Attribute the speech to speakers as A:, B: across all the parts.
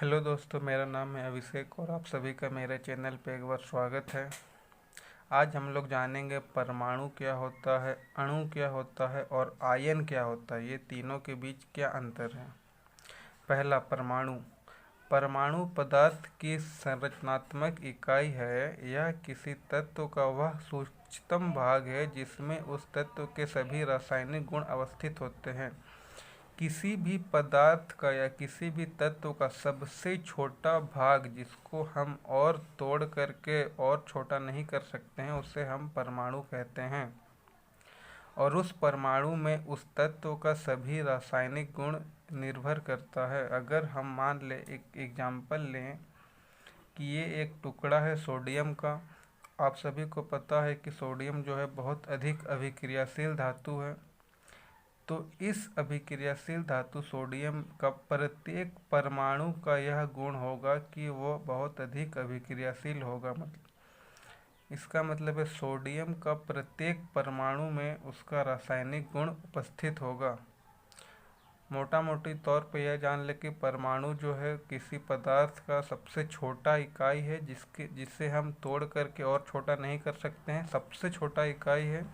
A: Hello दोस्तों, मेरा नाम है अभिषेक और आप सभी का मेरे चैनल पे एक बार स्वागत है। आज हम लोग जानेंगे परमाणु क्या होता है, अणु क्या होता है और आयन क्या होता है। ये तीनों के बीच क्या अंतर है। पहला, परमाणु। परमाणु पदार्थ की संरचनात्मक इकाई है। यह किसी तत्व का वह सूक्ष्मतम भाग है जिसमें उस तत्व के सभी रासायनिक गुण अवस्थित होते हैं। किसी भी पदार्थ का या किसी भी तत्व का सबसे छोटा भाग जिसको हम और तोड़ करके और छोटा नहीं कर सकते हैं उसे हम परमाणु कहते हैं। और उस परमाणु में उस तत्व का सभी रासायनिक गुण निर्भर करता है। अगर हम मान ले, एक एग्जाम्पल लें कि ये एक टुकड़ा है सोडियम का। आप सभी को पता है कि सोडियम जो है बहुत अधिक अभिक्रियाशील धातु है। तो इस अभिक्रियाशील धातु सोडियम का प्रत्येक परमाणु का यह गुण होगा कि वो बहुत अधिक अभिक्रियाशील होगा। इसका मतलब है सोडियम का प्रत्येक परमाणु में उसका रासायनिक गुण उपस्थित होगा। मोटा मोटी तौर पे यह जान ले कि परमाणु जो है किसी पदार्थ का सबसे छोटा इकाई है जिसे हम तोड़ करके और छोटा नहीं कर सकते हैं। सबसे छोटा इकाई है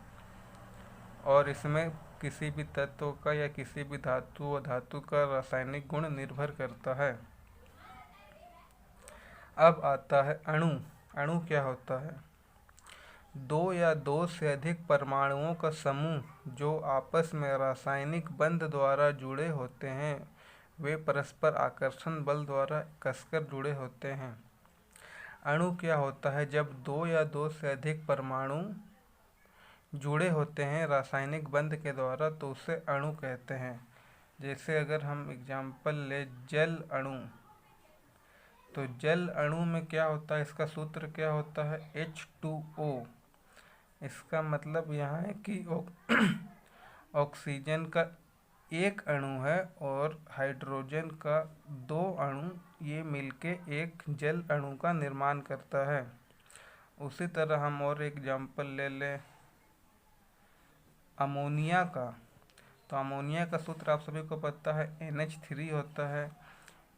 A: और इसमें किसी भी तत्व का या किसी भी धातु का रासायनिक गुण निर्भर करता है। अब आता है अणु। अणु क्या होता है? दो या दो से अधिक परमाणुओं का समूह जो आपस में रासायनिक बंध द्वारा जुड़े होते हैं। वे परस्पर आकर्षण बल द्वारा कसकर जुड़े होते हैं। अणु क्या होता है? जब दो या दो से अधिक परमाणु जुड़े होते हैं रासायनिक बंध के द्वारा तो उसे अणु कहते हैं। जैसे अगर हम एग्जाम्पल ले जल अणु, तो जल अणु में क्या होता है? इसका सूत्र क्या होता है? H2O। इसका मतलब यहाँ है कि ऑक्सीजन का एक अणु है और हाइड्रोजन का दो अणु, ये मिलके एक जल अणु का निर्माण करता है। उसी तरह हम और एग्जाम्पल ले लें अमोनिया का। तो अमोनिया का सूत्र आप सभी को पता है NH3 होता है।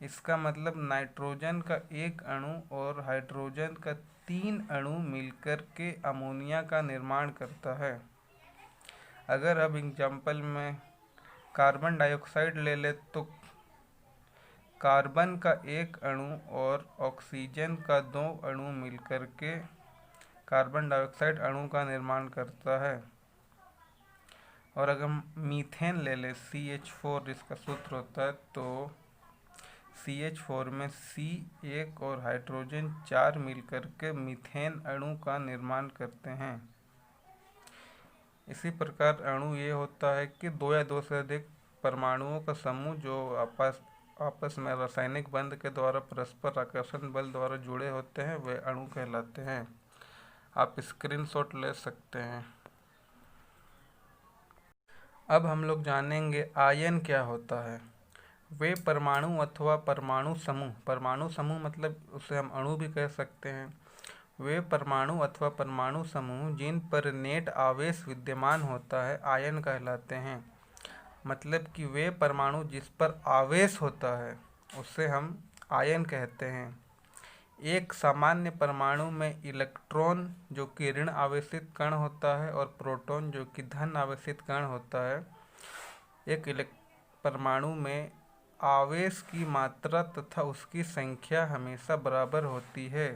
A: इसका मतलब नाइट्रोजन का एक अणु और हाइड्रोजन का तीन अणु मिलकर के अमोनिया का निर्माण करता है। अगर अब एग्जाम्पल में कार्बन डाइऑक्साइड ले ले तो कार्बन का एक अणु और ऑक्सीजन का दो अणु मिलकर के कार्बन डाइऑक्साइड अणु का निर्माण करता है। और अगर हम मीथेन ले ले CH4, इसका सूत्र होता है, तो CH4 में C1 और हाइड्रोजन 4 मिलकर के मीथेन अणु का निर्माण करते हैं। इसी प्रकार अणु ये होता है कि दो या दो से अधिक परमाणुओं का समूह जो आपस में रासायनिक बंध के द्वारा परस्पर आकर्षण बल द्वारा जुड़े होते हैं वे अणु कहलाते हैं। आप स्क्रीनशॉट ले सकते हैं। अब हम लोग जानेंगे आयन क्या होता है। वे परमाणु अथवा परमाणु समूह मतलब उसे हम अणु भी कह सकते हैं। वे परमाणु अथवा परमाणु समूह जिन पर नेट आवेश विद्यमान होता है आयन कहलाते हैं। मतलब कि वे परमाणु जिस पर आवेश होता है उसे हम आयन कहते हैं। एक सामान्य परमाणु में इलेक्ट्रॉन जो कि ऋण आवेशित कण होता है और प्रोटॉन जो कि धन आवेशित कण होता है। एक परमाणु में आवेश की मात्रा तथा उसकी संख्या हमेशा बराबर होती है।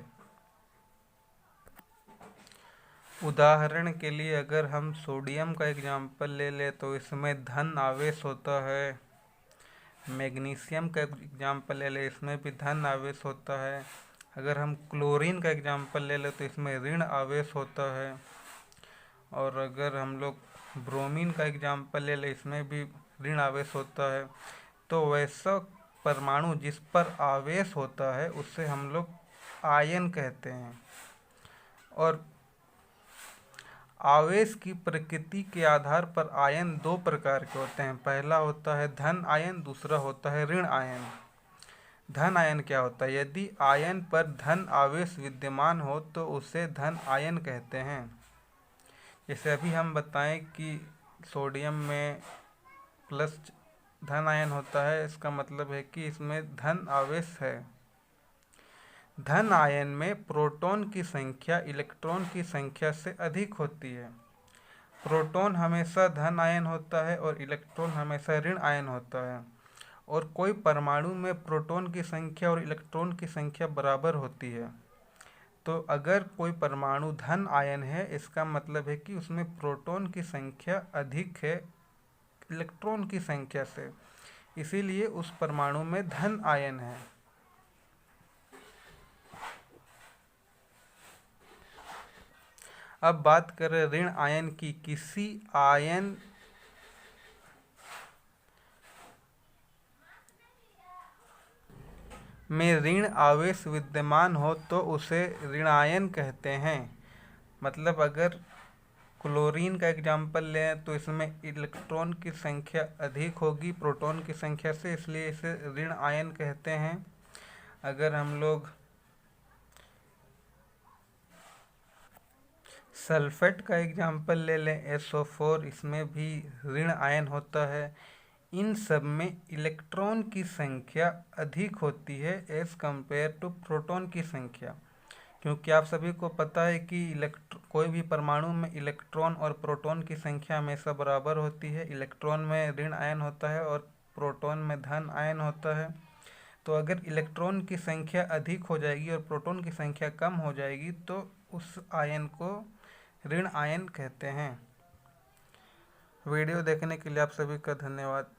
A: उदाहरण के लिए अगर हम सोडियम का एग्जाम्पल ले ले तो इसमें धन आवेश होता है। मैग्नीशियम का एग्जाम्पल ले ले, इसमें भी धन आवेश होता है। अगर हम क्लोरीन का एग्जाम्पल ले ले तो इसमें ऋण आवेश होता है। और अगर हम लोग ब्रोमीन का एग्जाम्पल ले ले इसमें भी ऋण आवेश होता है। तो वैसा परमाणु जिस पर आवेश होता है उससे हम लोग आयन कहते हैं। और आवेश की प्रकृति के आधार पर आयन दो प्रकार के होते हैं। पहला होता है धन आयन, दूसरा होता है ऋण आयन। धन आयन क्या होता है? यदि आयन पर धन आवेश विद्यमान हो तो उसे धन आयन कहते हैं। जैसे अभी हम बताएं कि सोडियम में धन आयन होता है, इसका मतलब है कि इसमें धन आवेश है। धन आयन में प्रोटॉन की संख्या इलेक्ट्रॉन की संख्या से अधिक होती है। प्रोटॉन हमेशा धन आयन होता है और इलेक्ट्रॉन हमेशा ऋण आयन होता है। और कोई परमाणु में प्रोटॉन की संख्या और इलेक्ट्रॉन की संख्या बराबर होती है। तो अगर कोई परमाणु धन आयन है, इसका मतलब है कि उसमें प्रोटॉन की संख्या अधिक है इलेक्ट्रॉन की संख्या से, इसीलिए उस परमाणु में धन आयन है। अब बात करें ऋण आयन की। किसी आयन में ऋण आवेश विद्यमान हो तो उसे ऋणायन कहते हैं। मतलब अगर क्लोरीन का एग्जाम्पल लें तो इसमें इलेक्ट्रॉन की संख्या अधिक होगी प्रोटॉन की संख्या से, इसलिए इसे ऋण आयन कहते हैं। अगर हम लोग सल्फेट का एग्जाम्पल ले लें SO4, इसमें भी ऋण आयन होता है। इन सब में इलेक्ट्रॉन की संख्या अधिक होती है एज कंपेयर टू प्रोटॉन की संख्या, क्योंकि आप सभी को पता है कि कोई भी परमाणु में इलेक्ट्रॉन और प्रोटॉन की संख्या हमेशा बराबर होती है। इलेक्ट्रॉन में ऋण आयन होता है और प्रोटॉन में धन आयन होता है। तो अगर इलेक्ट्रॉन की संख्या अधिक हो जाएगी और प्रोटॉन की संख्या कम हो जाएगी तो उस आयन को ऋण आयन कहते हैं। वीडियो देखने के लिए आप सभी का धन्यवाद।